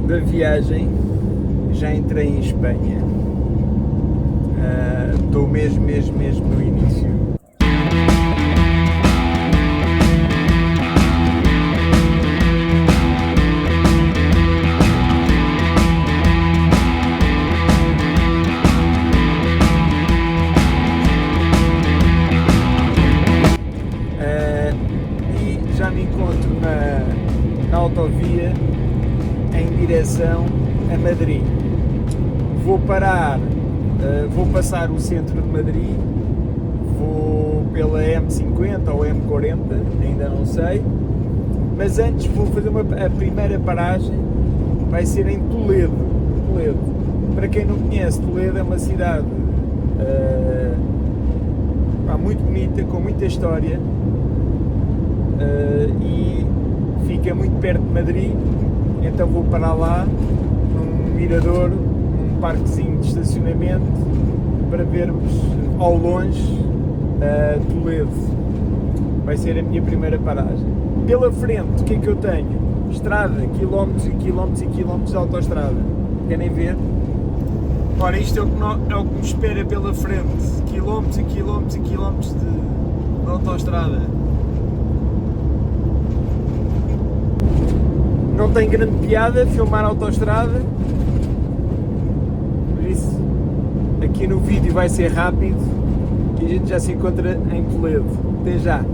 da viagem já entrei em Espanha. Estou mesmo no início. E já me encontro na autovia em direção a Madrid. Vou parar, vou passar o centro de Madrid, vou pela M50 ou M40, ainda não sei, mas antes vou fazer a primeira paragem, vai ser em Toledo. Para quem não conhece, Toledo é uma cidade muito bonita, com muita história, e fica muito perto de Madrid, então vou parar lá, num mirador, num parquezinho de estacionamento, para vermos ao longe Toledo. Vai ser a minha primeira paragem. Pela frente, o que é que eu tenho? Estrada, quilómetros e quilómetros e quilómetros de autoestrada. Querem ver? Ora, isto é o que me espera pela frente. Quilómetros e quilómetros e quilómetros de autoestrada. Não tem grande piada filmar a autoestrada, por isso aqui no vídeo vai ser rápido e a gente já se encontra em Toledo. Até já!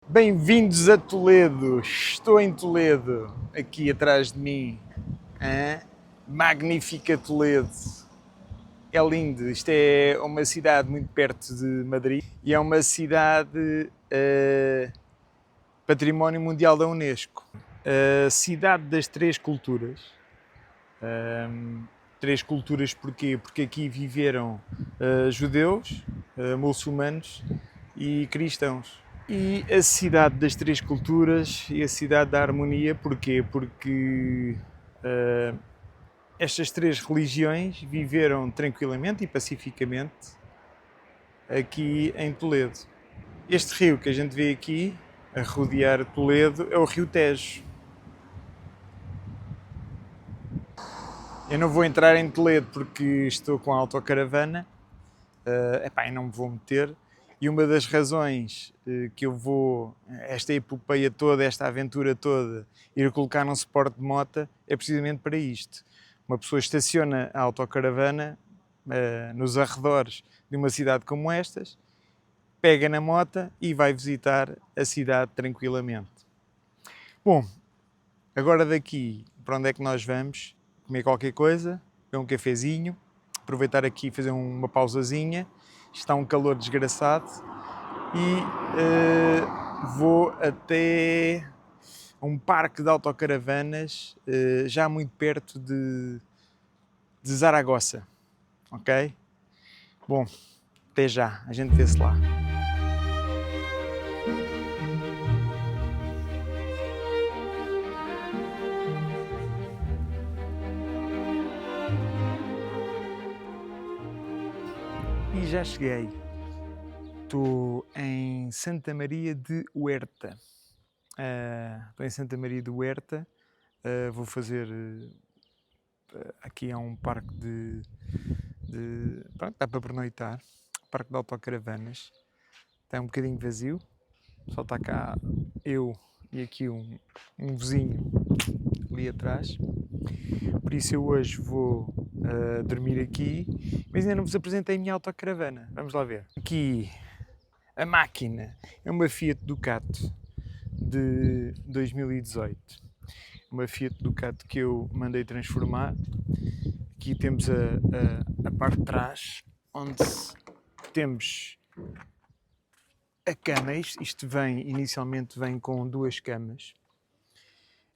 Bem-vindos a Toledo, estou em Toledo, aqui atrás de mim, magnífica Toledo, é lindo, isto é uma cidade muito perto de Madrid e é uma cidade Património Mundial da Unesco, a cidade das três culturas. Três culturas porquê? Porque aqui viveram judeus, muçulmanos e cristãos. E a cidade das três culturas e a cidade da harmonia, porquê? Porque estas três religiões viveram tranquilamente e pacificamente aqui em Toledo. Este rio que a gente vê aqui, a rodear Toledo, é o Rio Tejo. Eu não vou entrar em Toledo porque estou com a autocaravana, e não me vou meter. E uma das razões que eu vou, esta epopeia toda, esta aventura toda, ir colocar num suporte de moto, é precisamente para isto. Uma pessoa estaciona a autocaravana nos arredores de uma cidade como estas, pega na moto e vai visitar a cidade tranquilamente. Bom, agora daqui, para onde é que nós vamos? Comer qualquer coisa, beber um cafezinho, aproveitar aqui e fazer uma pausazinha. Está um calor desgraçado e vou até um parque de autocaravanas já muito perto de Zaragoza, ok? Bom, até já, a gente vê-se lá. E já cheguei. Estou em Santa Maria de Huerta. Estou em Santa Maria de Huerta. Vou fazer aqui é um parque pronto, dá para pernoitar, parque de autocaravanas. Está um bocadinho vazio, só está cá eu e aqui um vizinho ali atrás. Por isso eu hoje vou dormir aqui, mas ainda não vos apresentei a minha autocaravana. Vamos lá ver. Aqui a máquina é uma Fiat Ducato de 2018. Uma Fiat Ducato que eu mandei transformar. Aqui temos a parte de trás, onde temos a cama. Isto inicialmente vem com 2 camas.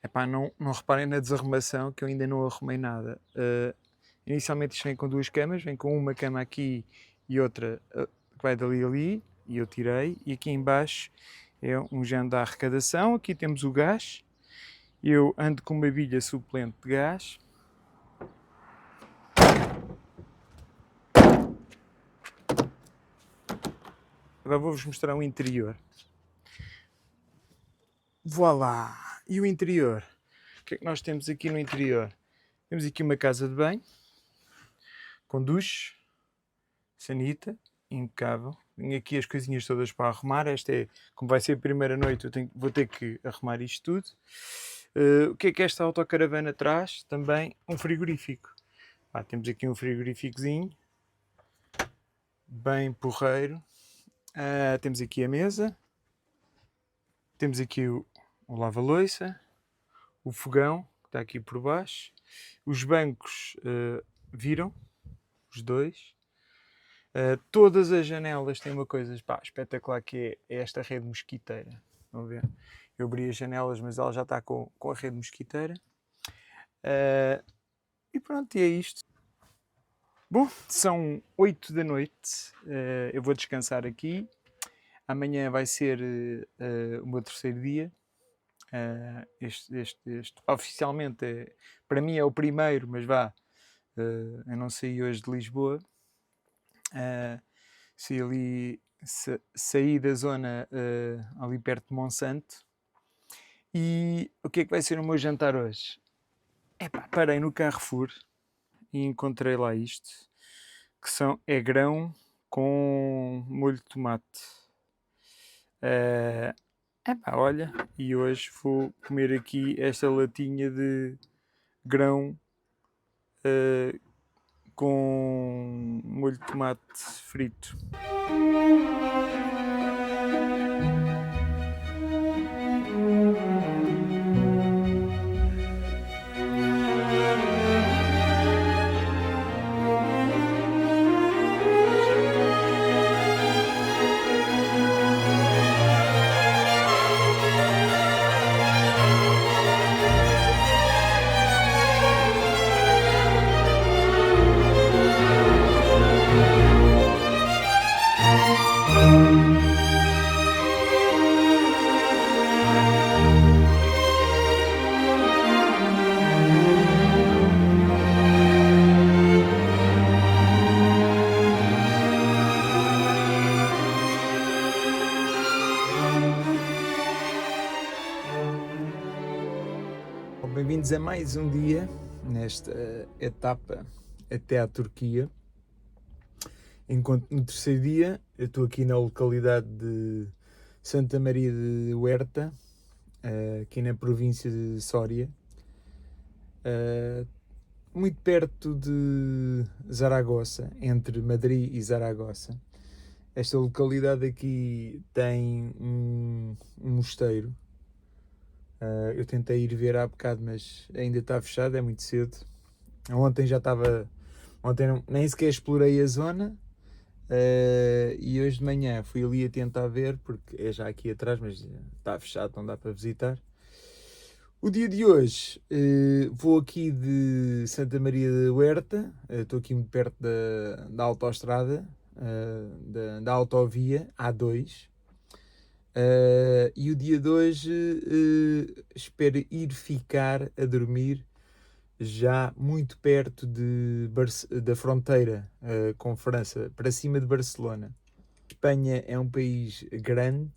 Epá, não reparem na desarrumação, que eu ainda não arrumei nada. Inicialmente isto vem com 2 camas, vem com uma cama aqui e outra que vai dali ali, e eu tirei. E aqui em baixo é um género da arrecadação. Aqui temos o gás. Eu ando com uma bilha suplente de gás. Agora vou-vos mostrar o interior. Voilá! E o interior? O que é que nós temos aqui no interior? Temos aqui uma casa de banho, com duche, sanita, impecável. Tenho aqui as coisinhas todas para arrumar. Esta é, como vai ser a primeira noite, vou ter que arrumar isto tudo. O que é que esta autocaravana traz? Também um frigorífico. Temos aqui um frigoríficozinho, bem porreiro. Temos aqui a mesa. Temos aqui o lava-loiça, o fogão, que está aqui por baixo. Os bancos viram, os 2. Todas as janelas têm uma coisa espetacular, que é esta rede mosquiteira. Vão ver? Eu abri as janelas, mas ela já está com a rede mosquiteira. E pronto, e é isto. Bom, são 8 da noite. Eu vou descansar aqui. Amanhã vai ser o meu 3º dia. Este oficialmente para mim é o primeiro, mas eu não saí hoje de Lisboa. Saí da zona ali perto de Monsanto. E o que é que vai ser o meu jantar hoje? Parei no Carrefour e encontrei lá isto, que é grão com molho de tomate. Olha, e hoje vou comer aqui esta latinha de grão com molho de tomate frito. Bem-vindos a mais um dia nesta etapa até à Turquia. Enquanto no 3º dia, eu estou aqui na localidade de Santa Maria de Huerta, aqui na província de Soria, muito perto de Zaragoza, entre Madrid e Zaragoza. Esta localidade aqui tem um mosteiro. Eu tentei ir ver há bocado, mas ainda está fechado, é muito cedo. Ontem nem sequer explorei a zona. E hoje de manhã fui ali a tentar ver, porque é já aqui atrás, mas está fechado, não dá para visitar. O dia de hoje vou aqui de Santa Maria de Huerta, estou aqui muito perto da autoestrada, da autovia A2. E o dia de hoje espero ir ficar a dormir já muito perto da fronteira com França, para cima de Barcelona. Espanha é um país grande,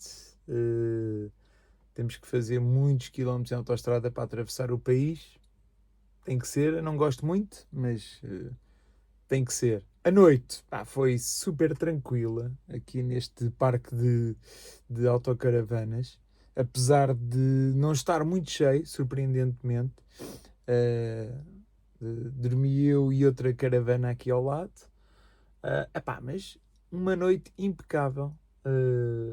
temos que fazer muitos quilómetros em autoestrada para atravessar o país. tem que ser. Eu não gosto muito, mas tem que ser. A noite, foi super tranquila aqui neste parque de autocaravanas, apesar de não estar muito cheio, surpreendentemente. Uh, Dormi eu e outra caravana aqui ao lado. Mas uma noite impecável.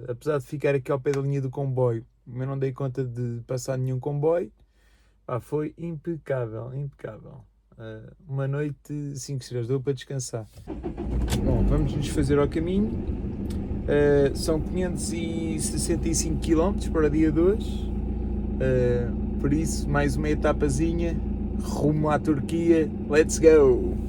Apesar de ficar aqui ao pé da linha do comboio, eu não dei conta de passar nenhum comboio. Foi impecável, impecável. Uma noite 5 estrelas, deu para descansar. Bom, vamos nos fazer ao caminho. São 565 km para o dia 2. Por isso, mais uma etapazinha rumo à Turquia. Let's go!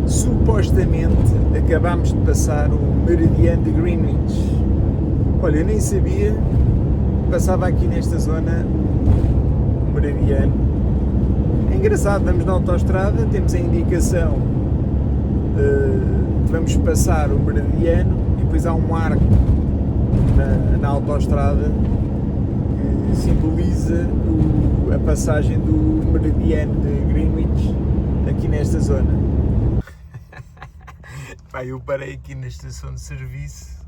Supostamente acabámos de passar o meridiano de Greenwich. Olha, eu nem sabia, passava aqui nesta zona o meridiano. É engraçado, vamos na autoestrada, temos a indicação que vamos passar o meridiano e depois há um marco na autoestrada que simboliza a passagem do meridiano de Greenwich aqui nesta zona. Eu parei aqui na estação de serviço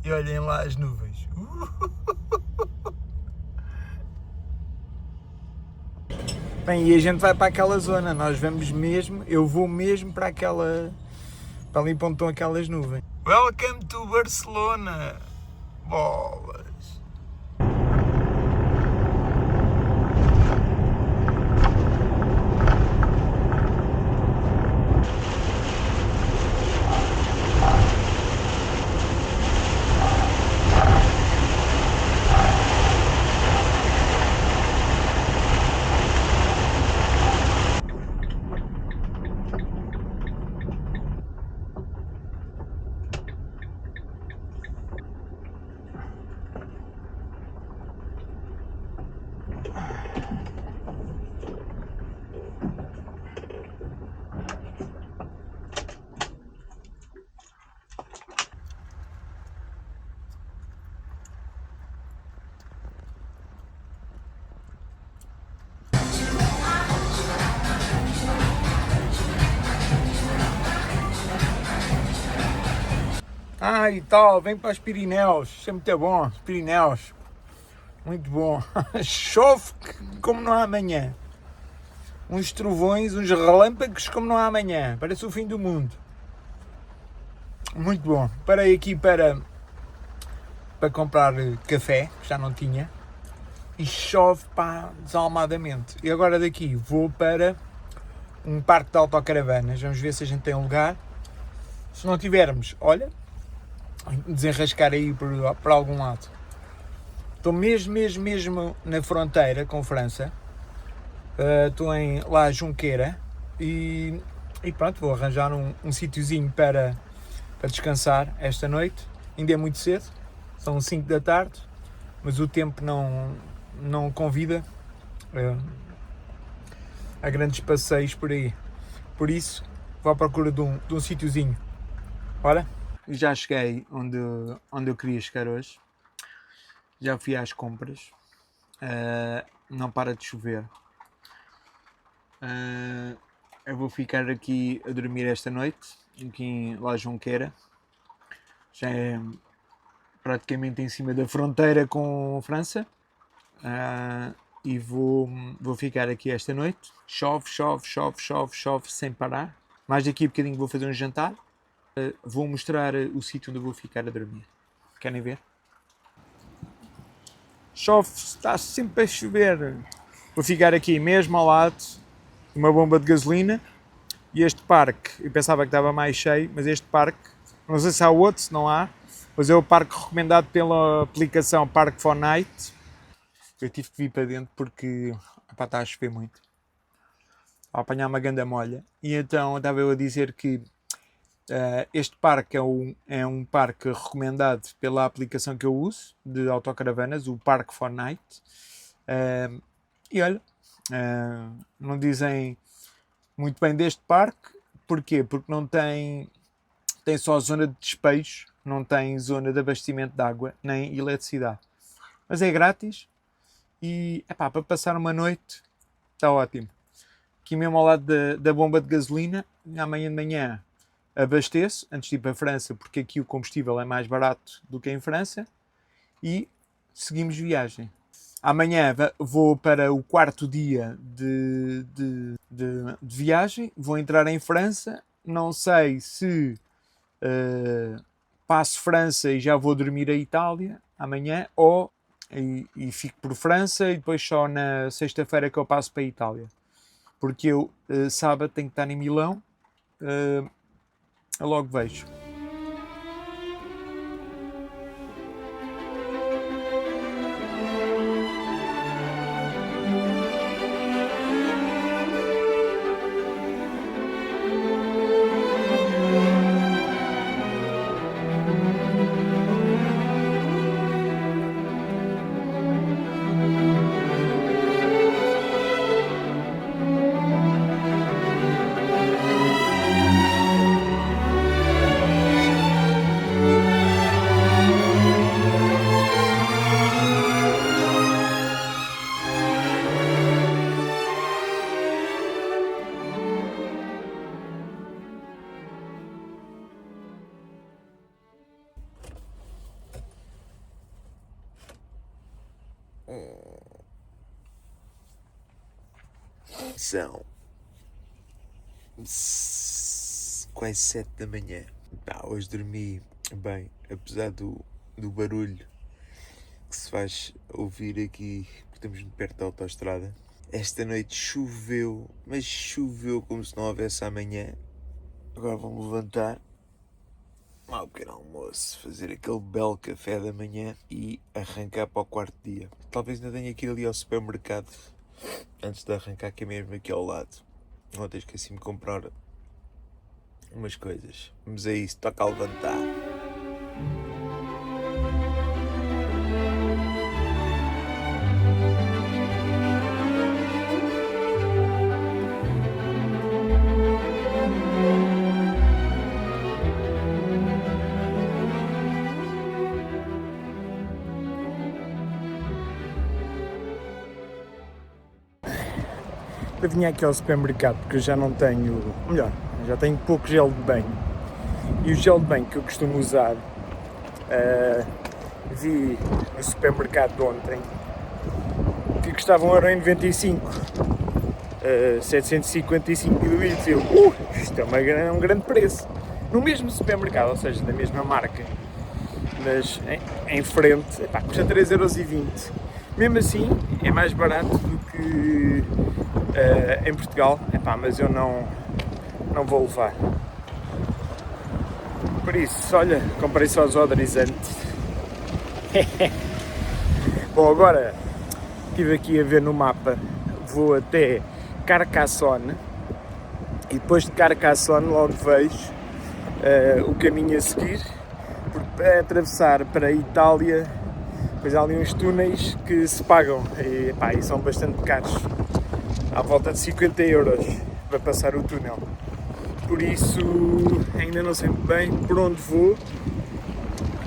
e olhem lá as nuvens. Bem, e a gente vai para aquela zona, nós vamos mesmo, eu vou mesmo para ali para onde estão aquelas nuvens. Welcome to Barcelona! Bolas! E tal, vem para os Pirineus, isso é muito bom, os Pirineus, muito bom. Chove como não há amanhã, uns trovões, uns relâmpagos como não há amanhã, parece o fim do mundo. Muito bom. Parei aqui para comprar café, que já não tinha, e chove, pá, desalmadamente. E agora daqui vou para um parque de autocaravanas, vamos ver se a gente tem um lugar. Se não tivermos, olha, desenrascar aí por algum lado. Estou mesmo na fronteira com França, estou em La Junqueira e pronto, vou arranjar um sítiozinho para descansar esta noite. Ainda é muito cedo, são 5 da tarde, mas o tempo não convida a grandes passeios por aí. Por isso, vou à procura de um sítiozinho. Olha, já cheguei onde eu queria chegar hoje. Já fui às compras. Não para de chover. Eu vou ficar aqui a dormir esta noite, aqui em La Junqueira. Já é praticamente em cima da fronteira com a França. E vou ficar aqui esta noite. Chove sem parar. Mais daqui a bocadinho vou fazer um jantar. Vou mostrar o sítio onde eu vou ficar a dormir. Querem ver? Chove, está sempre a chover. Vou ficar aqui mesmo ao lado de uma bomba de gasolina. E este parque, eu pensava que estava mais cheio, mas este parque, não sei se há outro, se não há, mas é o parque recomendado pela aplicação Park4Night. Eu tive que vir para dentro porque está a chover muito. A apanhar uma ganda molha. E então estava eu a dizer que este parque é um parque recomendado pela aplicação que eu uso de autocaravanas, o Park4Night. E olha, não dizem muito bem deste parque. Porquê? Porque não tem só zona de despejo, não tem zona de abastecimento de água, nem eletricidade. Mas é grátis e para passar uma noite está ótimo. Aqui mesmo ao lado da bomba de gasolina, amanhã de manhã abasteço, antes de ir para a França, porque aqui o combustível é mais barato do que em França, e seguimos viagem. Amanhã vou para o 4º dia de viagem, vou entrar em França, não sei se passo França e já vou dormir a Itália amanhã, ou e fico por França e depois só na sexta-feira que eu passo para a Itália. Porque eu sábado tenho que estar em Milão, eu logo vejo. São quase 7 da manhã. Hoje dormi bem, apesar do barulho que se faz ouvir aqui, porque estamos muito perto da autoestrada. Esta noite choveu, mas choveu como se não houvesse amanhã. Agora vou-me levantar, tomar um pequeno almoço, fazer aquele belo café da manhã e arrancar para o 4º dia. Talvez ainda tenha que ir ali ao supermercado antes de arrancar, que é mesmo aqui ao lado. Ontem esqueci-me de comprar umas coisas. Vamos a isso, toca a levantar. Eu vim aqui ao supermercado porque eu já não tenho, já tenho pouco gel de banho. E o gel de banho que eu costumo usar, vi no supermercado de ontem, que custava 1,95€, 755 ml. Isto é um grande preço. No mesmo supermercado, ou seja, da mesma marca, mas em frente, custa 3,20€. Mesmo assim, é mais barato do que em Portugal, mas eu não vou levar. Por isso, olha, comprei só desodorizante. Bom, agora estive aqui a ver no mapa, vou até Carcassonne e depois de Carcassonne logo vejo o caminho a seguir, porque para atravessar para a Itália, depois há ali uns túneis que se pagam e são bastante caros, à volta de 50 euros para passar o túnel. Por isso ainda não sei muito bem por onde vou.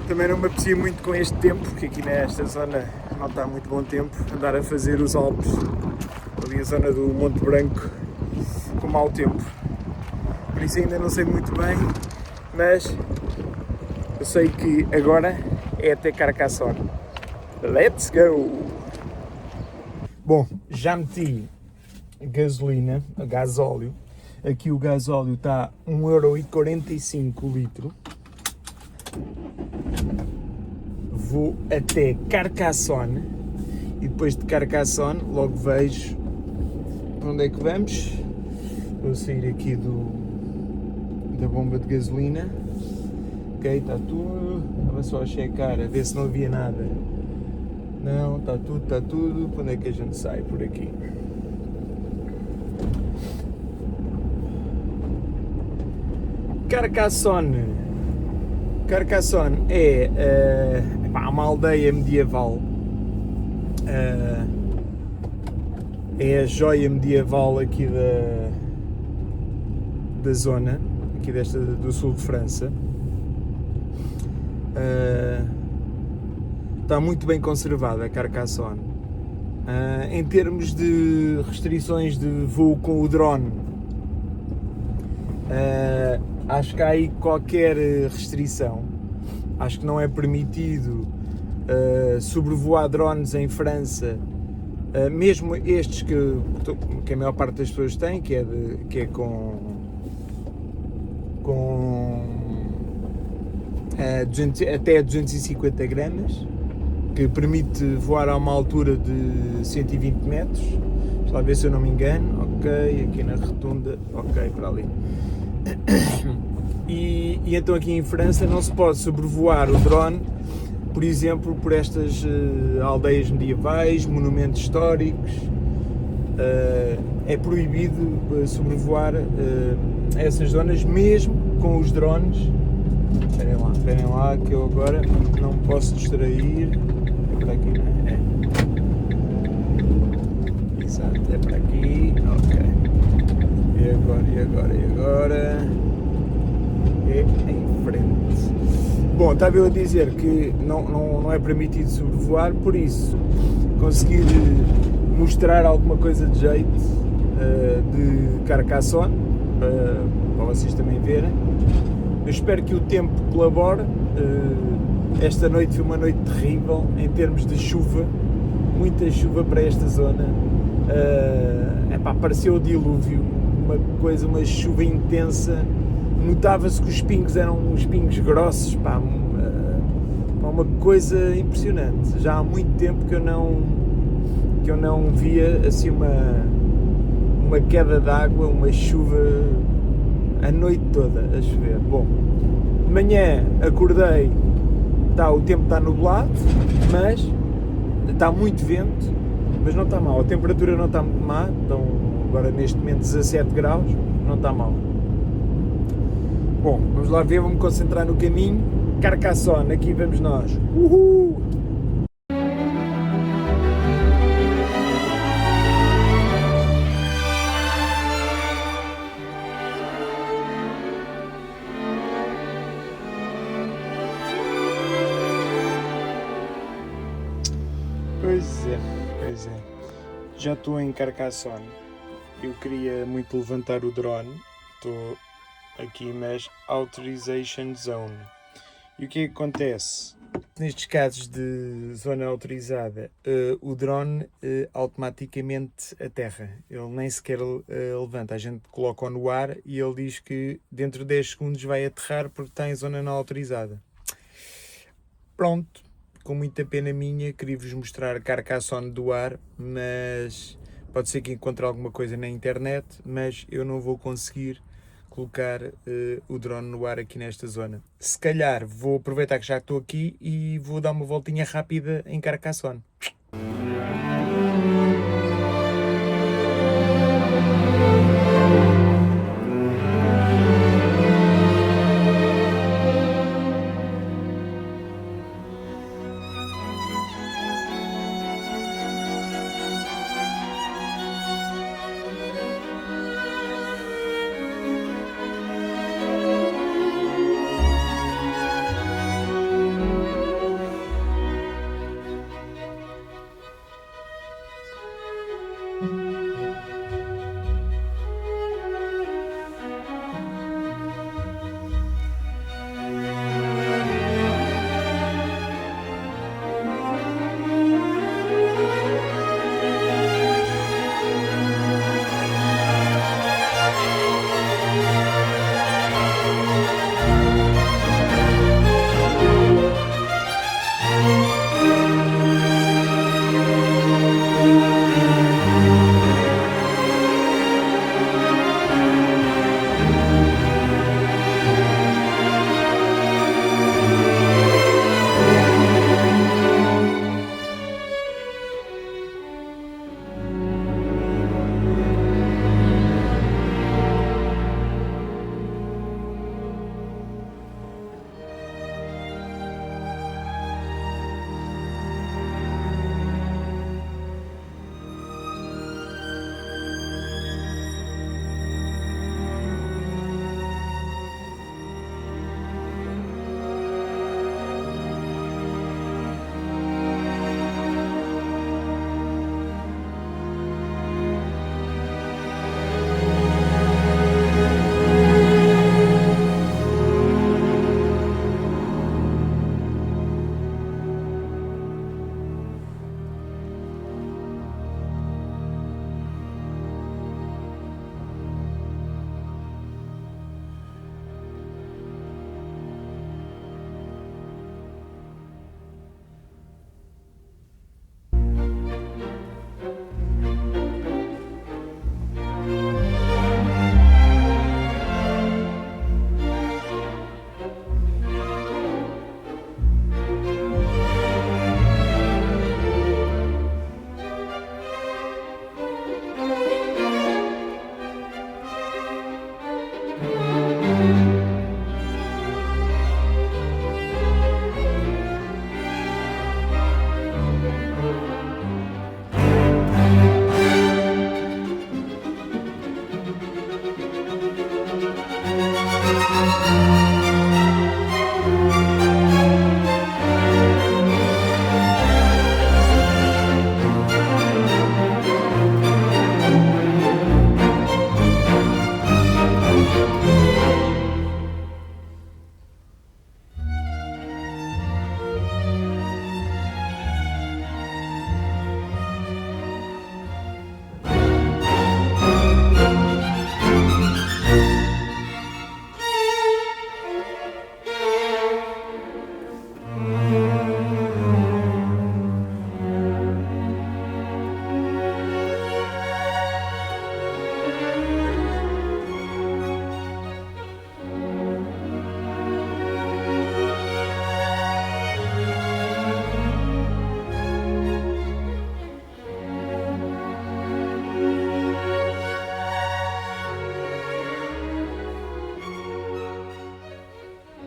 Também não me apetecia muito com este tempo, porque aqui nesta zona não está muito bom tempo, andar a fazer os Alpes, ali a zona do Monte Branco, com mau tempo. Por isso ainda não sei muito bem, mas eu sei que agora é até Carcassonne. Let's go! Bom, já meti gasolina, gasóleo. Aqui o gasóleo está 1,45€ o litro. Vou até Carcassonne e depois de Carcassonne logo vejo para onde é que vamos. Vou sair aqui da bomba de gasolina. Ok, está tudo. Estava só a checar, a ver se não havia nada. Não, está tudo. Para onde é que a gente sai por aqui? Carcassonne é uma aldeia medieval, é a joia medieval aqui da zona, aqui do sul de França. Está muito bem conservada a Carcassonne. Em termos de restrições de voo com o drone, acho que há aí qualquer restrição. Acho que não é permitido sobrevoar drones em França, mesmo estes que a maior parte das pessoas tem, que é com 250 gramas, que permite voar a uma altura de 120 metros. Deixa lá ver se eu não me engano. Ok, aqui na rotunda, ok, para ali. E então aqui em França não se pode sobrevoar o drone, por exemplo, por estas aldeias medievais, monumentos históricos. É proibido sobrevoar essas zonas, mesmo com os drones. Esperem lá que eu agora não me posso distrair. É para aqui, não é? Exato, é para aqui. Ok. E agora? É em frente. Bom, estava eu a dizer que não é permitido sobrevoar, por isso conseguir mostrar alguma coisa de jeito de Carcassonne, para vocês também verem. Eu espero que o tempo colabore. Esta noite foi uma noite terrível em termos de chuva, muita chuva para esta zona. Pareceu o dilúvio, uma chuva intensa. Notava-se que os pingos eram uns pingos grossos, uma coisa impressionante. Já há muito tempo que eu não via assim uma queda de água, uma chuva a noite toda a chover. Bom, de manhã acordei, o tempo está nublado, mas está muito vento, mas não está mal. A temperatura não está muito má, estão agora neste momento 17 graus, não está mal. Bom, vamos lá ver, vamos me concentrar no caminho. Carcassonne, aqui vamos nós. Uhul! Pois é. Já estou em Carcassonne. Eu queria muito levantar o drone. Estou aqui nas Authorization Zone. E o que é que acontece? Nestes casos de zona autorizada, o drone automaticamente aterra. Ele nem sequer levanta. A gente coloca-o no ar e ele diz que dentro de 10 segundos vai aterrar porque está em zona não autorizada. Pronto. com muita pena minha, queria-vos mostrar Carcassonne do ar, mas pode ser que encontre alguma coisa na internet, mas eu não vou conseguir colocar o drone no ar aqui nesta zona. Se calhar vou aproveitar que já estou aqui e vou dar uma voltinha rápida em Carcassonne.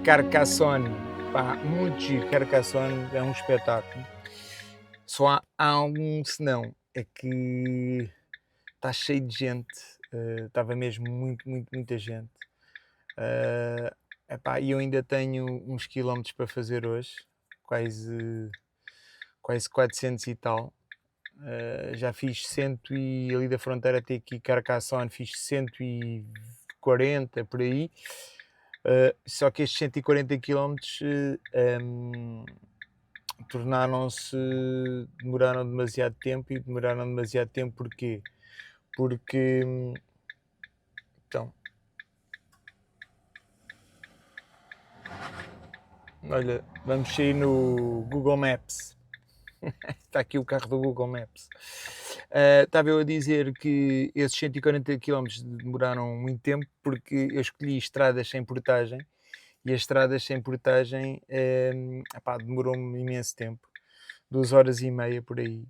Carcassonne, pá, muito giro. Carcassonne é um espetáculo. Só há um senão, é que está cheio de gente, estava mesmo muita gente. Epá, e eu ainda tenho uns quilómetros para fazer hoje, quase 400 e tal. Já fiz 100 e ali da fronteira até aqui Carcassonne fiz 140 por aí. Só que estes 140 km demoraram demasiado tempo. E demoraram demasiado tempo porquê? Porque então Olha, vamos sair no Google Maps. Está aqui o carro do Google Maps. Estava eu a dizer que esses 140 km demoraram muito tempo porque eu escolhi estradas sem portagem e as estradas sem portagem demorou-me imenso tempo, 2 horas e meia por aí.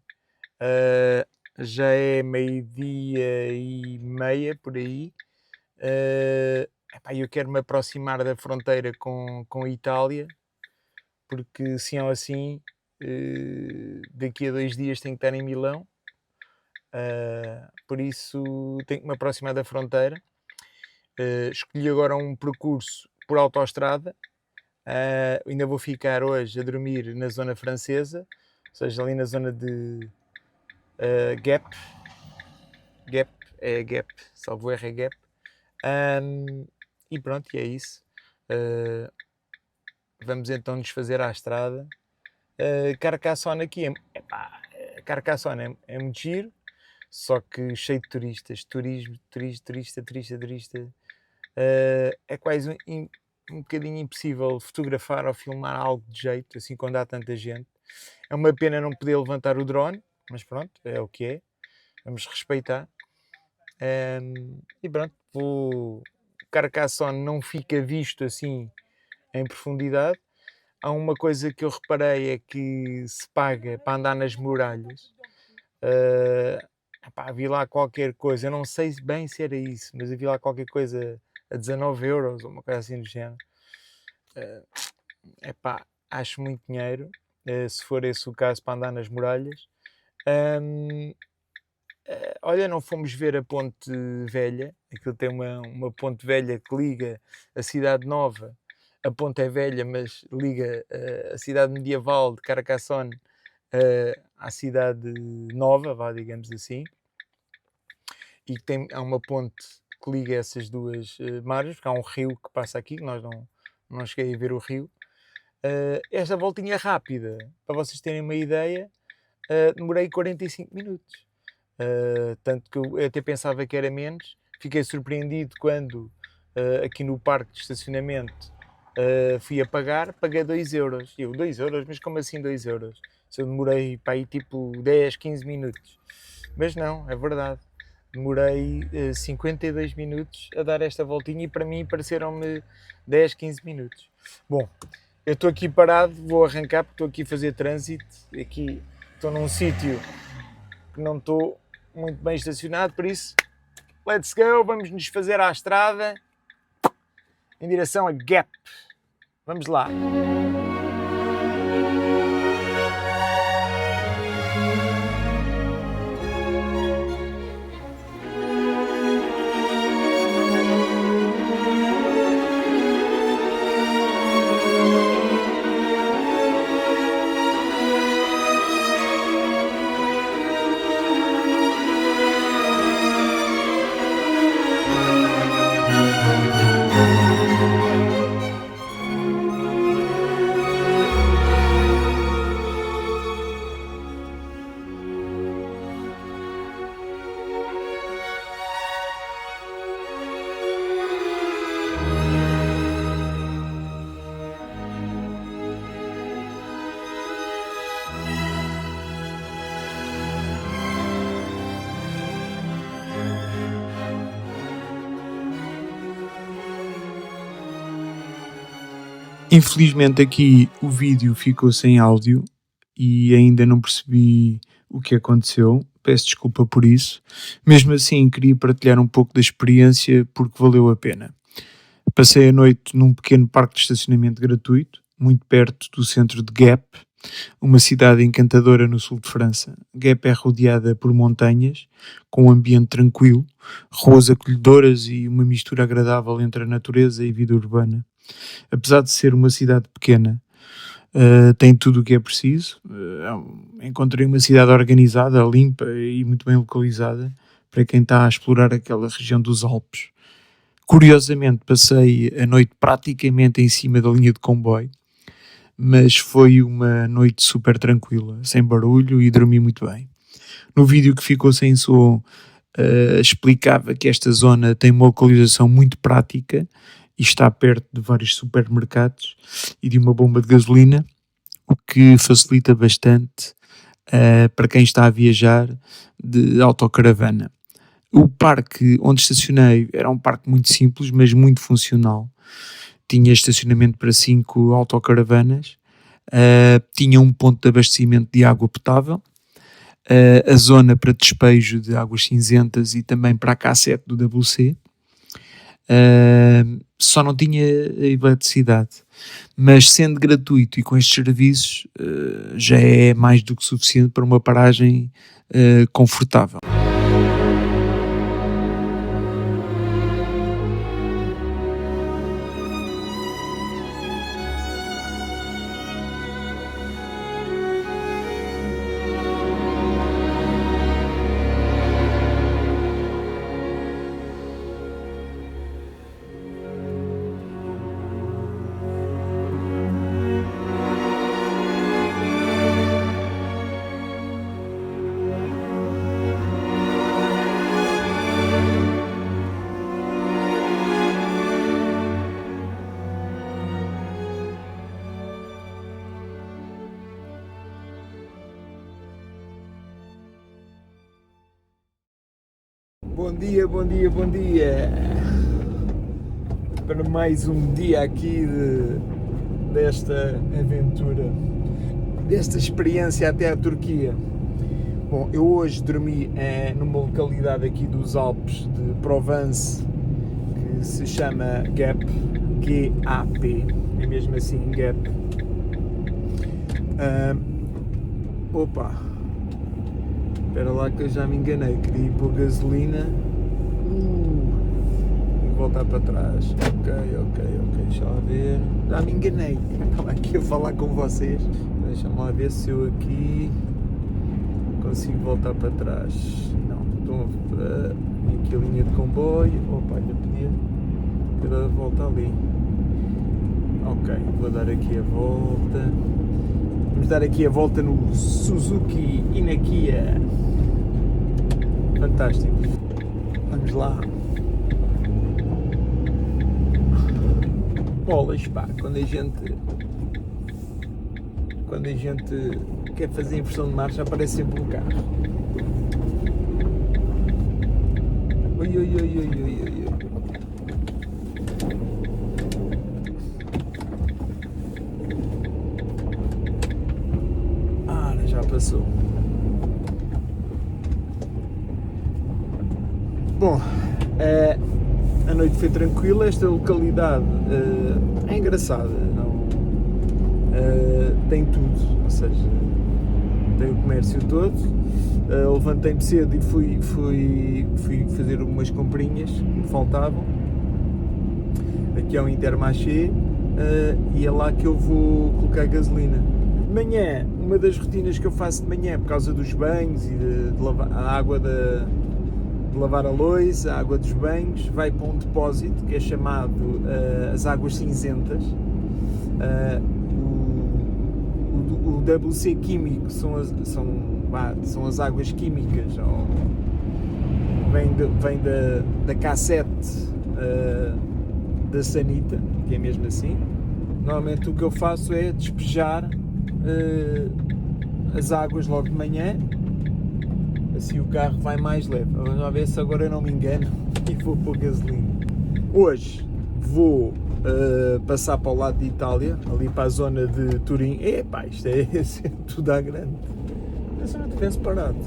Já é meio-dia e meia por aí. Eu quero me aproximar da fronteira com a Itália, porque se não assim, daqui a 2 dias tenho que estar em Milão. Por isso tenho que me aproximar da fronteira. Escolhi agora um percurso por autoestrada. Ainda vou ficar hoje a dormir na zona francesa, ou seja, ali na zona de Gap, salvo erro é Gap. E pronto, e é isso. Vamos então nos fazer à estrada. Carcassonne aqui Carcassonne é muito giro, só que cheio de turistas, turista. É quase um bocadinho impossível fotografar ou filmar algo de jeito, assim, quando há tanta gente. É uma pena não poder levantar o drone, mas pronto, é o que é. Vamos respeitar. E pronto, Carcassonne não fica visto assim em profundidade. Há uma coisa que eu reparei, é que se paga para andar nas muralhas. Vi lá qualquer coisa, eu não sei bem se era isso, mas eu vi lá qualquer coisa a 19 € ou uma coisa assim do género. Acho muito dinheiro, se for esse o caso, para andar nas muralhas. Olha, não fomos ver a Ponte Velha. Aquilo tem uma ponte velha que liga a Cidade Nova. A ponte é velha, mas liga a cidade medieval de Carcassonne à cidade nova, digamos assim. E há uma ponte que liga essas duas margens, porque há um rio que passa aqui, que nós não cheguei a ver o rio. Esta voltinha rápida, para vocês terem uma ideia, demorei 45 minutos. Tanto que eu até pensava que era menos. Fiquei surpreendido quando aqui no parque de estacionamento fui a paguei 2 €. Eu, 2 €? Mas como assim 2 €? Se eu demorei para aí tipo 10, 15 minutos. Mas não, é verdade. Demorei 52 minutos a dar esta voltinha e para mim pareceram-me 10, 15 minutos. Bom, eu estou aqui parado, vou arrancar porque estou aqui a fazer trânsito. Aqui estou num sítio que não estou muito bem estacionado, por isso, let's go, vamos nos fazer à estrada em direção a Gap. Vamos lá. Infelizmente aqui o vídeo ficou sem áudio e ainda não percebi o que aconteceu. Peço desculpa por isso. Mesmo assim, queria partilhar um pouco da experiência porque valeu a pena. Passei a noite num pequeno parque de estacionamento gratuito, muito perto do centro de Gap, uma cidade encantadora no sul de França. Gap é rodeada por montanhas, com um ambiente tranquilo, ruas acolhedoras e uma mistura agradável entre a natureza e a vida urbana. Apesar de ser uma cidade pequena, tem tudo o que é preciso. Encontrei uma cidade organizada, limpa e muito bem localizada para quem está a explorar aquela região dos Alpes. Curiosamente, passei a noite praticamente em cima da linha de comboio, mas foi uma noite super tranquila, sem barulho, e dormi muito bem. No vídeo que ficou sem som, explicava que esta zona tem uma localização muito prática e está perto de vários supermercados e de uma bomba de gasolina, o que facilita bastante para quem está a viajar de autocaravana. O parque onde estacionei era um parque muito simples, mas muito funcional. Tinha estacionamento para 5 autocaravanas, tinha um ponto de abastecimento de água potável, a zona para despejo de águas cinzentas e também para a cassete do WC. Só não tinha eletricidade, mas sendo gratuito e com estes serviços já é mais do que suficiente para uma paragem confortável. Bom dia, bom dia, bom dia para mais um dia aqui desta aventura, desta experiência até à Turquia. Bom, eu hoje dormi numa localidade aqui dos Alpes de Provence que se chama Gap, G-A-P, é mesmo assim, Gap. Espera lá que eu já me enganei, queria ir pôr gasolina. Vou voltar para trás. Ok, deixa lá ver. Já me enganei, estava aqui a falar com vocês. Deixa-me lá ver se eu aqui consigo voltar para trás. Não, estou aqui a linha de comboio. Olha, podia ter dado a volta ali. Ok, vou dar aqui a volta. Vamos dar aqui a volta no Suzuki Inakia. Fantástico. Vamos lá. Bolas, pá, quando a gente quer fazer inversão de marcha, aparece sempre um carro. Oi. Já passou. Bom, a noite foi tranquila. Esta localidade é engraçada, não, tem tudo, ou seja, tem o comércio todo. Levantei-me cedo e fui fazer umas comprinhas que me faltavam. Aqui é um Intermarché e é lá que eu vou colocar gasolina. De manhã, uma das rotinas que eu faço de manhã, por causa dos banhos e de lavar a água de lavar a louça, a água dos banhos, vai para um depósito que é chamado as águas cinzentas. O WC químico são as águas químicas, vem da cassete da sanita, que é mesmo assim. Normalmente o que eu faço é despejar as águas logo de manhã, assim o carro vai mais leve. Vamos lá ver se agora eu não me engano e vou pôr gasolina. Hoje vou passar para o lado de Itália, ali para a zona de Turim. Epá, isto é tudo à grande. Mas se eu não tivesse parado.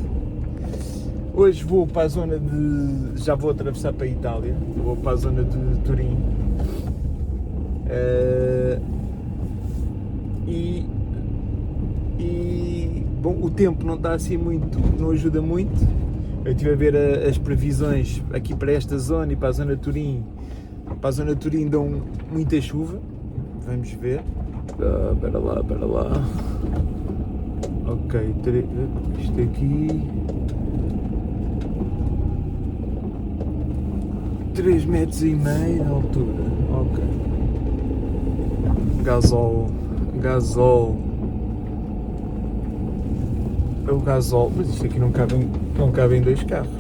Hoje vou para a zona de... já vou atravessar para a Itália, vou para a zona de Turim. Bom, o tempo não está assim muito, não ajuda muito. Eu estive a ver as previsões aqui para esta zona e para a zona de Turim. Para a zona de Turim dão muita chuva. Vamos ver. Espera lá. Ok, isto aqui... 3,5 metros de altura. Ok. Gasol. É o gasol, mas isto aqui não cabem 2 carros.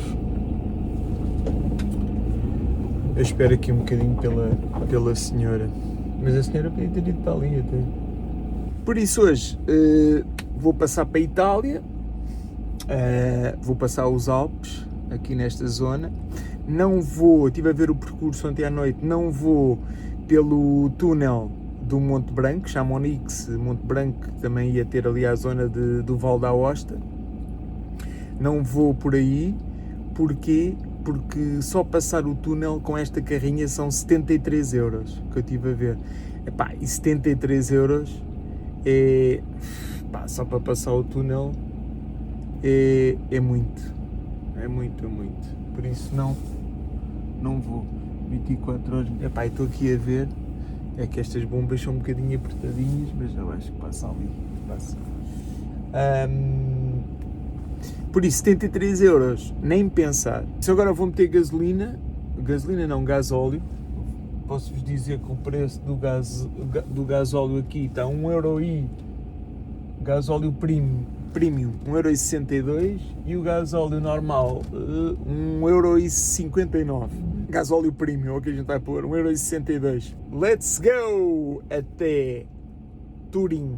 Eu espero aqui um bocadinho pela senhora. Mas a senhora podia ter ido para ali até. Por isso hoje vou passar para a Itália. Vou passar os Alpes, aqui nesta zona. Não vou, estive a ver o percurso ontem à noite, não vou pelo túnel do Monte Branco, Chamonix, Monte Branco, que também ia ter ali a zona do Val d'Aosta. Não vou por aí. Porquê? Porque só passar o túnel com esta carrinha são 73 euros, que eu estive a ver. Epá, e 73 euros é... Pá, só para passar o túnel é muito. É muito. Por isso não vou. 24 horas. Epá, estou aqui a ver. É que estas bombas são um bocadinho apertadinhas, mas eu acho que passa ali. Passa. Por isso, 73 euros, nem pensar. Se agora vou meter gasolina não, gasóleo, posso-vos dizer que o preço do gasóleo aqui está 1 euro e gasóleo premium 1,62 € e o gasóleo normal 1,59 €. Gasóleo premium, o que a gente vai pôr, 1,62 €. Let's go até Turim.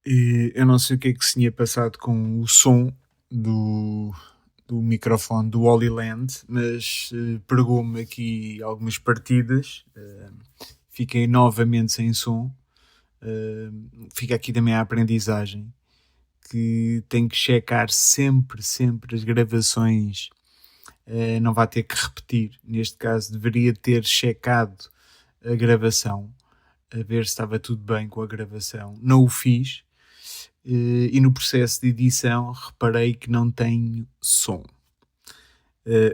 E eu não sei o que é que se tinha passado com o som do microfone do Holy Land, mas pregou-me aqui algumas partidas. Fiquei novamente sem som. Fica aqui também a aprendizagem que tem que checar sempre as gravações. Não vai ter que repetir. Neste caso, deveria ter checado a gravação, a ver se estava tudo bem com a gravação. Não o fiz. E no processo de edição reparei que não tenho som,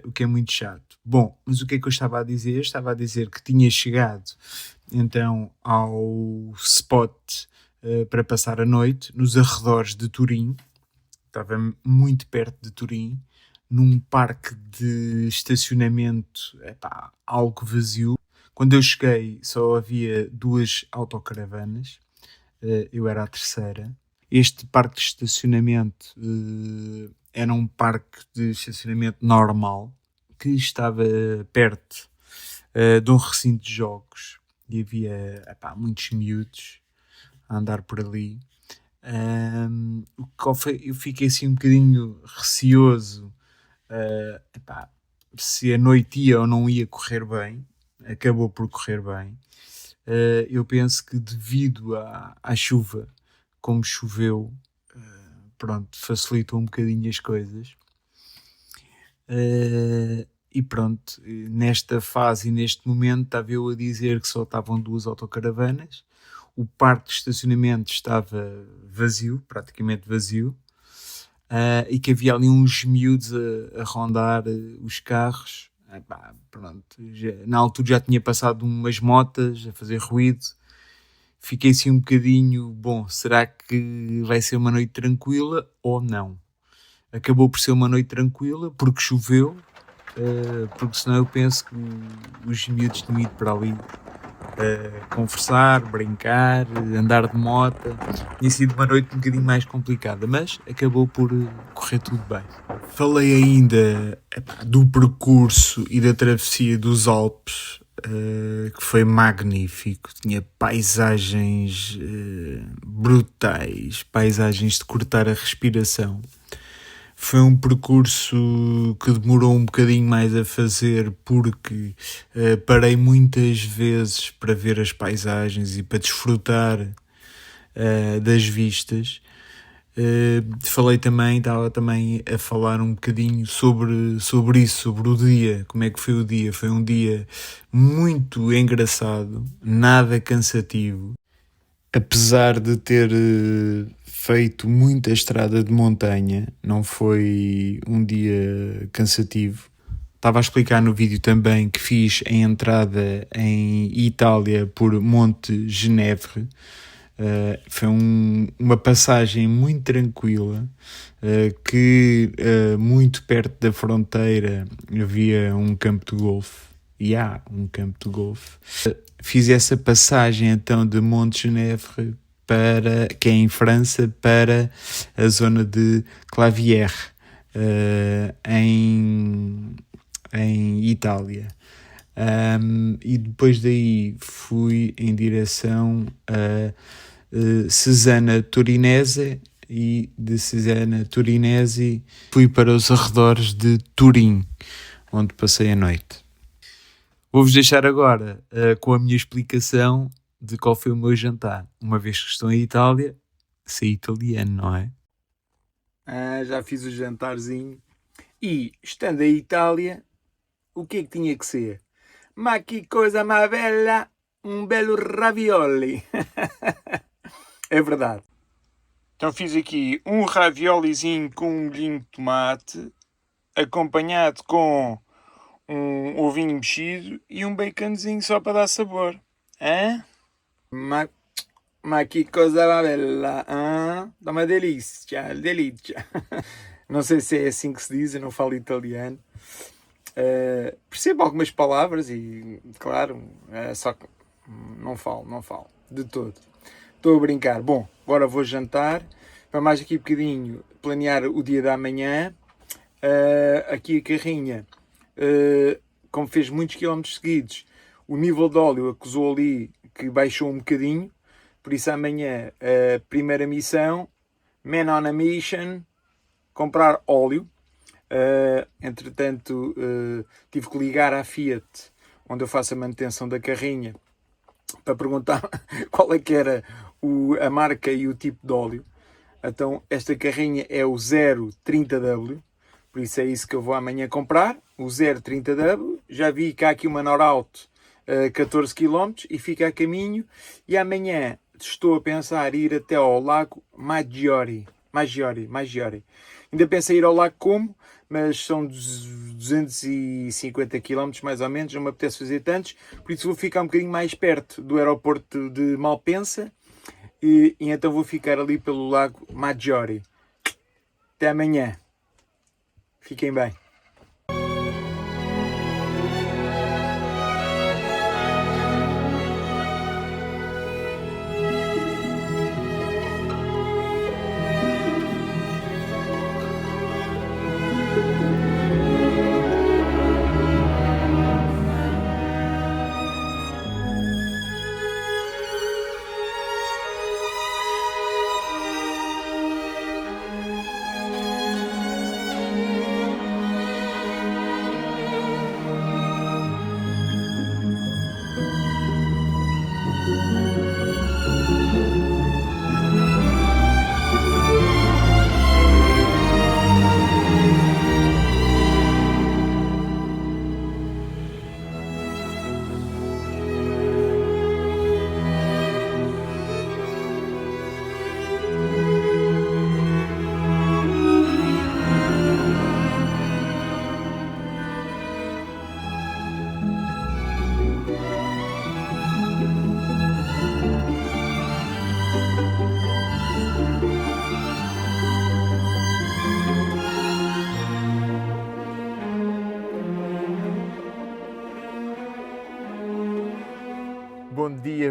o que é muito chato. Bom, mas o que é que eu estava a dizer? Estava a dizer que tinha chegado então ao spot para passar a noite nos arredores de Turim. Estava muito perto de Turim, num parque de estacionamento algo vazio. Quando eu cheguei só havia 2 autocaravanas, eu era a terceira. Este parque de estacionamento era um parque de estacionamento normal que estava perto de um recinto de jogos e havia muitos miúdos a andar por ali. Eu fiquei assim um bocadinho receoso se a noite ia ou não ia correr bem. Acabou por correr bem. Eu penso que devido à chuva, como choveu, facilitou um bocadinho as coisas. E pronto, nesta fase e neste momento estava eu a dizer que só estavam 2 autocaravanas. O parque de estacionamento estava vazio, praticamente vazio, e que havia ali uns miúdos a rondar os carros. Na altura já tinha passado umas motas a fazer ruído. Fiquei assim um bocadinho, bom, será que vai ser uma noite tranquila ou não? Acabou por ser uma noite tranquila porque choveu, porque senão eu penso que os miúdos tinham ido para ali conversar, brincar, andar de moto. Tinha sido uma noite um bocadinho mais complicada, mas acabou por correr tudo bem. Falei ainda do percurso e da travessia dos Alpes, que foi magnífico. Tinha paisagens brutais, paisagens de cortar a respiração. Foi um percurso que demorou um bocadinho mais a fazer porque parei muitas vezes para ver as paisagens e para desfrutar das vistas. Estava também a falar um bocadinho sobre isso, sobre o dia, como é que foi o dia. Foi um dia muito engraçado, nada cansativo, apesar de ter feito muita estrada de montanha, não foi um dia cansativo. Estava a explicar no vídeo também que fiz a entrada em Itália por Monte Genevre, Foi uma passagem muito tranquila, que muito perto da fronteira havia um campo de golfe, e há um campo de golfe. Fiz essa passagem então de Montgenèvre, que é em França, para a zona de Clavière, em Itália. E depois daí fui em direção a Cesana Turinese, e de Cesana Turinese fui para os arredores de Turim, onde passei a noite. Vou-vos deixar agora com a minha explicação de qual foi o meu jantar. Uma vez que estou em Itália, sei italiano, não é? Já fiz o jantarzinho. E, estando em Itália, o que é que tinha que ser? Ma que coisa mais bella, um belo ravioli. É verdade. Então fiz aqui um raviolizinho com um molhinho de tomate, acompanhado com um ovinho mexido e um baconzinho só para dar sabor. Hã? Ma que coisa bella, hã? Dá uma delícia, delícia. Não sei se é assim que se diz, eu não falo italiano. Percebo algumas palavras e, claro, só que não falo de todo. Estou a brincar. Bom, agora vou jantar. Para mais aqui um bocadinho planear o dia da manhã. Aqui a carrinha, como fez muitos quilómetros seguidos, o nível de óleo acusou ali que baixou um bocadinho. Por isso amanhã a primeira missão, man on a mission, comprar óleo. Entretanto, tive que ligar à Fiat, onde eu faço a manutenção da carrinha, para perguntar qual é que era a marca e o tipo de óleo. Então esta carrinha é o 030W, por isso é isso que eu vou amanhã comprar, o 030W. Já vi que há aqui uma Norauto 14 km e fica a caminho, e amanhã estou a pensar ir até ao Lago Maggiore. Ainda pensei ir ao Lago Como, mas são 250 km mais ou menos, não me apetece fazer tantos, por isso vou ficar um bocadinho mais perto do aeroporto de Malpensa, e então vou ficar ali pelo Lago Maggiore. Até amanhã. Fiquem bem.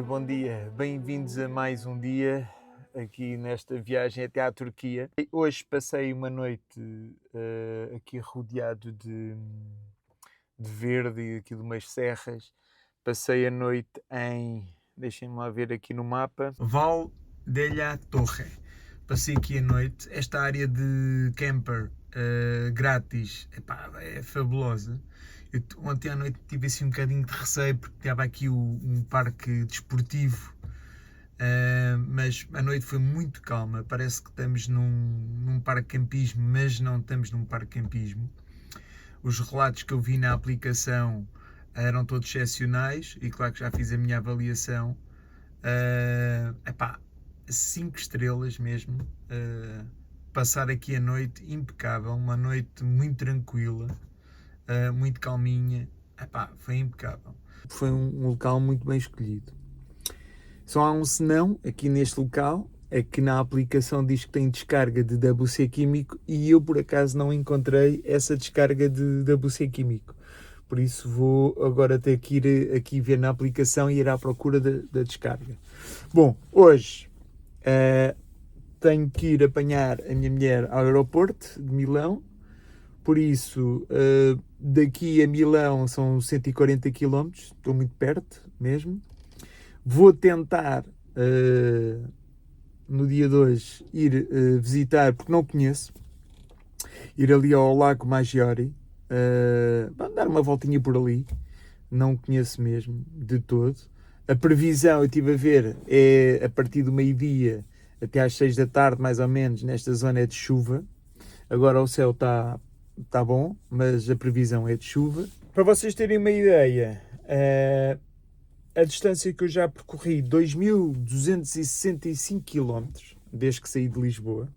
Bom dia, bem-vindos a mais um dia aqui nesta viagem até à Turquia. Hoje passei uma noite aqui rodeado de verde e aqui de umas serras. Passei a noite deixem-me lá ver aqui no mapa, Val della Torre. Passei aqui a noite. Esta área de camper grátis, é fabulosa. Ontem à noite tive assim um bocadinho de receio porque estava aqui um parque desportivo, mas a noite foi muito calma. Parece que estamos num parque campismo, mas não estamos num parque campismo. Os relatos que eu vi na aplicação eram todos excepcionais e claro que já fiz a minha avaliação. 5 estrelas mesmo. Passar aqui a noite impecável, uma noite muito tranquila, muito calminha. Foi impecável. Foi um local muito bem escolhido. Só há um senão aqui neste local, é que na aplicação diz que tem descarga de WC químico e eu por acaso não encontrei essa descarga de WC químico. Por isso vou agora ter que ir aqui ver na aplicação e ir à procura da descarga. Bom, hoje tenho que ir apanhar a minha mulher ao aeroporto de Milão. Por isso, daqui a Milão são 140 km, estou muito perto mesmo. Vou tentar, no dia 2, ir visitar, porque não conheço, ir ali ao Lago Maggiore, dar uma voltinha por ali. Não conheço mesmo, de todo. A previsão, eu estive a ver, é a partir do meio-dia até às 6 da tarde, mais ou menos, nesta zona é de chuva. Agora o céu está bom, mas a previsão é de chuva. Para vocês terem uma ideia, a distância que eu já percorri, 2.265 km, desde que saí de Lisboa,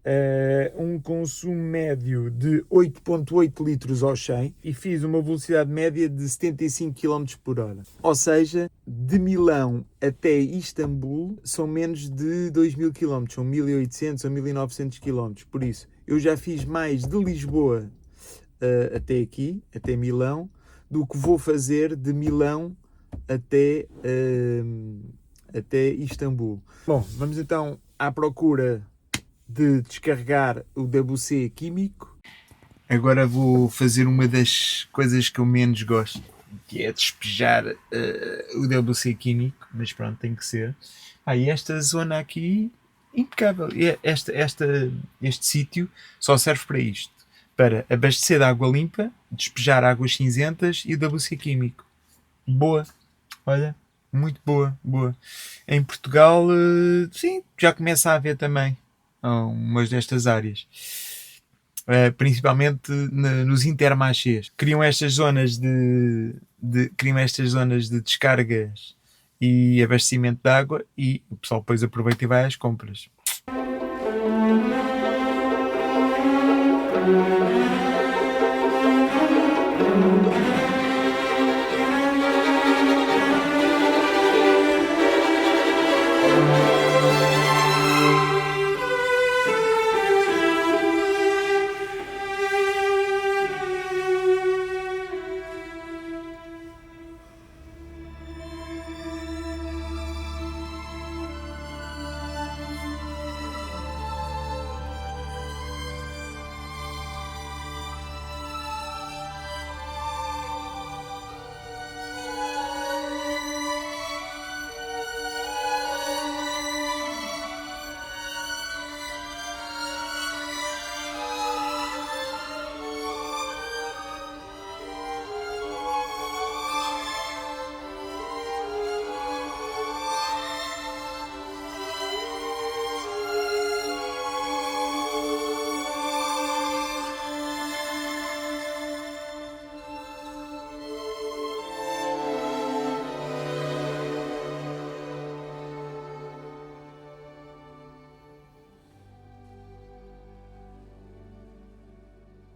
um consumo médio de 8,8 litros ao 100 e fiz uma velocidade média de 75 km por hora. Ou seja, de Milão até Istambul são menos de 2.000 km, são 1.800 ou 1.900 km. Por isso, eu já fiz mais de Lisboa até aqui, até Milão, do que vou fazer de Milão até Istambul. Bom, vamos então à procura de descarregar o WC químico. Agora vou fazer uma das coisas que eu menos gosto, que é despejar o WC químico, mas pronto, tem que ser. E esta zona aqui, impecável. Este sítio só serve para isto, para abastecer de água limpa, despejar águas cinzentas e o WC químico. Boa, olha, muito boa. Em Portugal, sim, já começa a haver também umas destas áreas. Principalmente nos intermarchés. Criam estas zonas de descargas e abastecimento de água e o pessoal depois aproveita e vai às compras.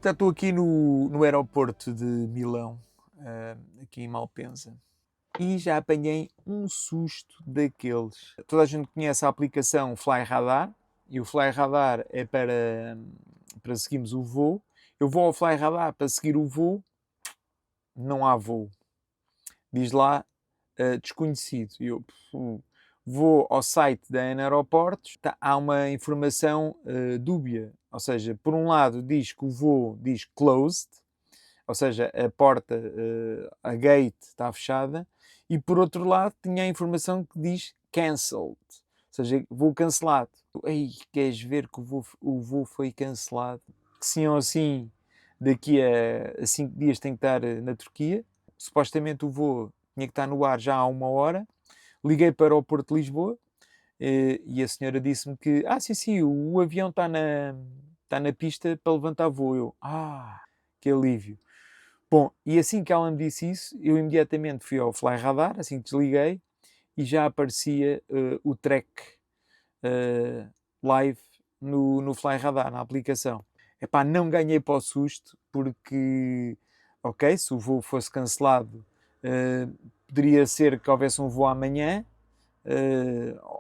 Já estou aqui no aeroporto de Milão, aqui em Malpensa, e já apanhei um susto daqueles. Toda a gente conhece a aplicação Fly Radar, e o Fly Radar é para seguirmos o voo. Eu vou ao Fly Radar para seguir o voo, não há voo. Diz lá, desconhecido. Eu vou ao site da ANA Aeroportos, há uma informação dúbia. Ou seja, por um lado diz que o voo diz closed, ou seja, a porta, a gate está fechada, e por outro lado tinha a informação que diz cancelled, ou seja, voo cancelado. Ei, queres ver que o voo foi cancelado? Que sim ou sim, daqui a 5 dias tem que estar na Turquia. Supostamente o voo tinha que estar no ar já há 1 hora. Liguei para o Porto de Lisboa e a senhora disse-me que sim, o avião está na pista para levantar voo. Eu, que alívio. Bom, e assim que ela me disse isso, eu imediatamente fui ao Fly Radar, assim que desliguei, e já aparecia o track live no Fly Radar, na aplicação. Não ganhei para o susto, porque, ok, se o voo fosse cancelado, poderia ser que houvesse um voo amanhã,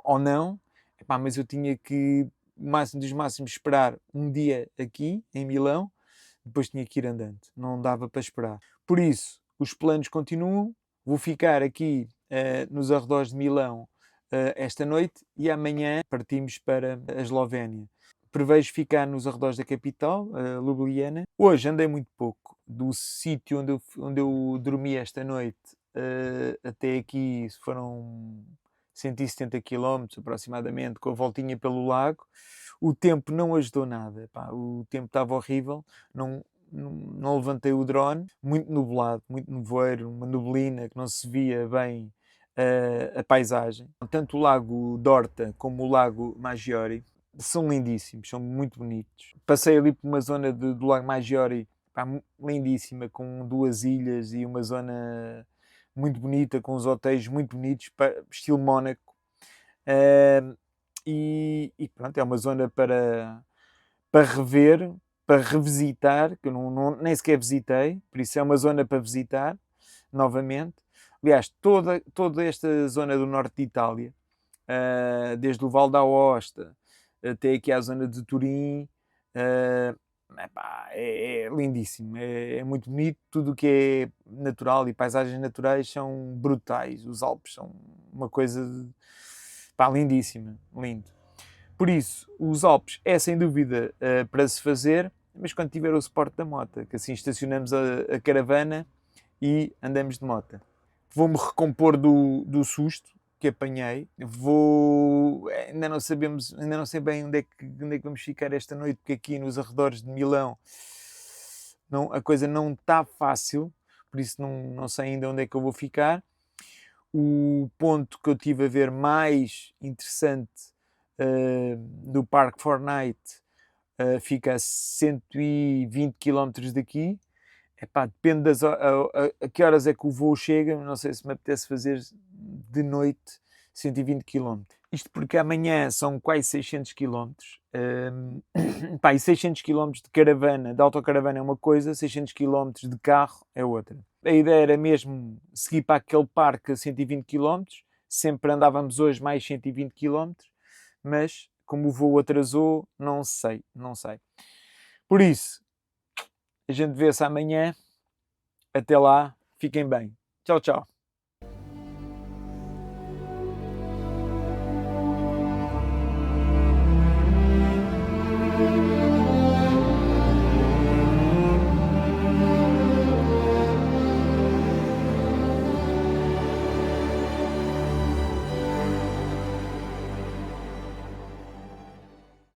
ou não. Epá, mas eu tinha que, máximo dos máximos, esperar um dia aqui, em Milão, depois tinha que ir andando, não dava para esperar. Por isso, os planos continuam, vou ficar aqui nos arredores de Milão esta noite e amanhã partimos para a Eslovénia. Prevejo ficar nos arredores da capital, Ljubljana. Hoje andei muito pouco. Do sítio onde eu dormi esta noite até aqui foram 170 km aproximadamente, com a voltinha pelo lago. O tempo não ajudou nada. Pá, o tempo estava horrível. Não levantei o drone. Muito nublado, muito nevoeiro, uma neblina que não se via bem a paisagem. Tanto o lago Dorta como o lago Maggiore são lindíssimos, são muito bonitos. Passei ali por uma zona do lago Maggiore, pá, lindíssima, com 2 ilhas e uma zona muito bonita, com os hotéis muito bonitos, estilo Mónaco. E pronto, é uma zona para rever, para revisitar, que eu nem sequer visitei, por isso é uma zona para visitar novamente. Aliás, toda esta zona do norte de Itália, desde o Val d'Aosta até aqui à zona de Turim, é lindíssimo, é muito bonito. Tudo o que é natural e paisagens naturais são brutais. Os Alpes são uma coisa lindíssima, lindo. Por isso, os Alpes é sem dúvida para se fazer, mas quando tiver o suporte da moto, que assim estacionamos a caravana e andamos de moto. Vou-me recompor do susto que apanhei. Ainda não sabemos, ainda não sei bem onde é que vamos ficar esta noite, porque aqui nos arredores de Milão a coisa não está fácil, por isso não sei ainda onde é que eu vou ficar. O ponto que eu tive a ver mais interessante do Parque Fortnite fica a 120 km daqui. Epá, depende a que horas é que o voo chega. Não sei se me apetece fazer de noite 120 km. Isto porque amanhã são quase 600 km. E 600 km de caravana, de autocaravana é uma coisa, 600 km de carro é outra. A ideia era mesmo seguir para aquele parque a 120 km. Sempre andávamos hoje mais 120 km. Mas como o voo atrasou, não sei. Por isso, a gente vê-se amanhã. Até lá, fiquem bem. Tchau, tchau.